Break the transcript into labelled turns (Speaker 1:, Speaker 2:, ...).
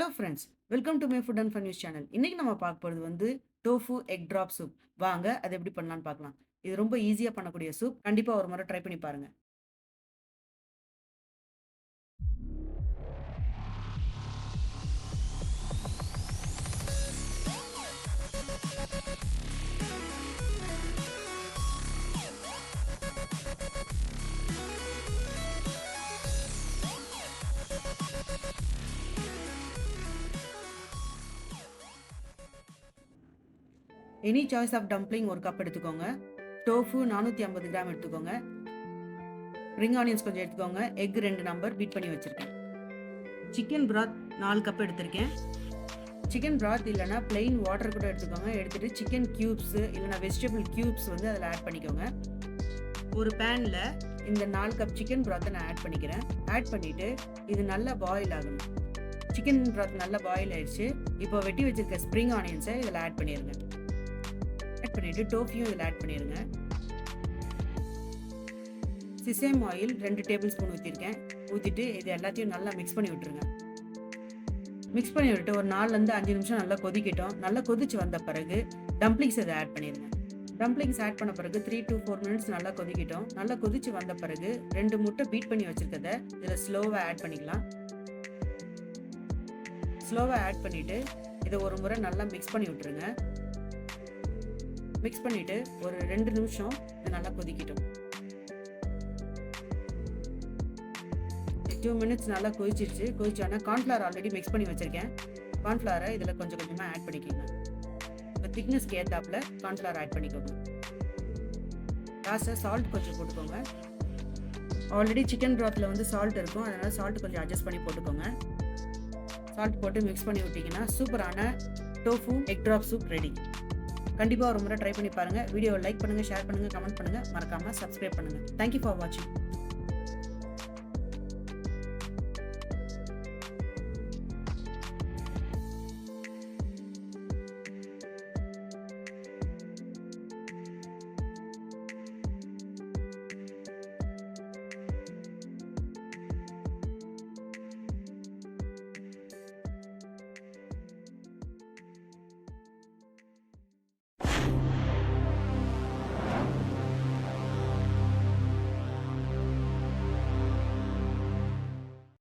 Speaker 1: Hello friends, welcome to my foot and fun news channel. இன்னைக்கு நம்ம பார்க்க போகிறது வந்து டோஃபு எக் ட்ராப் சூப். வாங்க அது எப்படி பண்ணலான்னு பார்க்கலாம். இது ரொம்ப ஈஸியாக பண்ணக்கூடிய சூப். கண்டிப்பாக ஒரு முறை ட்ரை பண்ணி பாருங்க. எனி சாய்ஸ் ஆஃப் டம்ப்ளிங் ஒரு கப் எடுத்துக்கோங்க. டோஃபு 450 கிராம் எடுத்துக்கோங்க. ரிங் ஆனியன்ஸ் கொஞ்சம் எடுத்துக்கோங்க. எக் 2 நம்பர் பீட் பண்ணி வச்சுருக்கேன். சிக்கன் பிராத் 4 கப் எடுத்திருக்கேன். சிக்கன் பிராத் இல்லைனா பிளெயின் வாட்டர் கூட எடுத்துக்கோங்க. எடுத்துகிட்டு சிக்கன் க்யூப்ஸு இல்லைனா வெஜிடபிள் க்யூப்ஸ் வந்து அதில் ஆட் பண்ணிக்கோங்க. ஒரு பேனில் இந்த 4 கப் சிக்கன் பிராத்தை நான் ஆட் பண்ணிக்கிறேன். ஆட் பண்ணிவிட்டு இது நல்லா பாயில் ஆகணும். சிக்கன் பிராத் நல்லா பாயில் ஆயிடுச்சு. இப்போ வெட்டி வச்சிருக்க ஸ்ப்ரிங் ஆனியன்ஸை இதில் ஆட் பண்ணிடுங்க. ஆட் பண்ணிவிட்டு டோஃபியும் இதில் ஆட் பண்ணிடுங்க. சிசேம் ஆயில் 2 டேபிள் ஸ்பூன் ஊற்றிருக்கேன். ஊற்றிட்டு இது எல்லாத்தையும் நல்லா மிக்ஸ் பண்ணி விட்டுருங்க. மிக்ஸ் பண்ணி விட்டு ஒரு 4லேருந்து 5 நிமிஷம் நல்லா கொதிக்கட்டும். நல்லா கொதிச்சு வந்த பிறகு டம்ப்ளிங்ஸ் இதை ஆட் பண்ணிடுங்க. டம்ப்ளிங்ஸ் ஆட் பண்ண பிறகு 3 to 4 மினிட்ஸ் நல்லா கொதிக்கட்டும். நல்லா கொதிச்சு வந்த பிறகு 2 முட்டை பீட் பண்ணி வச்சிருக்கத இதில் ஸ்லோவாக ஆட் பண்ணிக்கலாம். ஸ்லோவாக ஆட் பண்ணிவிட்டு இதை ஒரு முறை நல்லா மிக்ஸ் பண்ணி விட்டுருங்க. மிக்ஸ் பண்ணிவிட்டு ஒரு 2 நிமிஷம் இது நல்லா கொதிக்கட்டும். 2 மினிட்ஸ் நல்லா கொதிச்சிருச்சு. கொதிச்சோன்னா கார்ன்ஃப்ளவர் ஆல்ரெடி மிக்ஸ் பண்ணி வச்சுருக்கேன். கார்ன்ஃப்ளவரை இதில் கொஞ்சம் கொஞ்சமாக ஆட் பண்ணிக்கோங்க. உங்கள் திக்னஸ்க்கு ஏற்றாப்புல கார்ன்ஃப்ளவர் ஆட் பண்ணிக்கோங்க. லாஸ்ட்டாக சால்ட் கொஞ்சம் போட்டுக்கோங்க. ஆல்ரெடி சிக்கன் ப்ராத்தில் வந்து சால்ட் இருக்கும், அதனால் சால்ட் கொஞ்சம் அட்ஜஸ்ட் பண்ணி போட்டுக்கோங்க. சால்ட் போட்டு மிக்ஸ் பண்ணி விட்டிங்கன்னா சூப்பரான tofu egg drop soup ready. கண்டிப்பாக ஒரு முறை ட்ரை பண்ணி பாருங்கள். வீடியோவை லைக் பண்ணுங்கள், ஷேர் பண்ணுங்கள், கமெண்ட் பண்ணுங்கள், மறக்காமல் சப்ஸ்கிரைப் பண்ணுங்கள். தேங்க்யூ ஃபார் வாட்சிங்.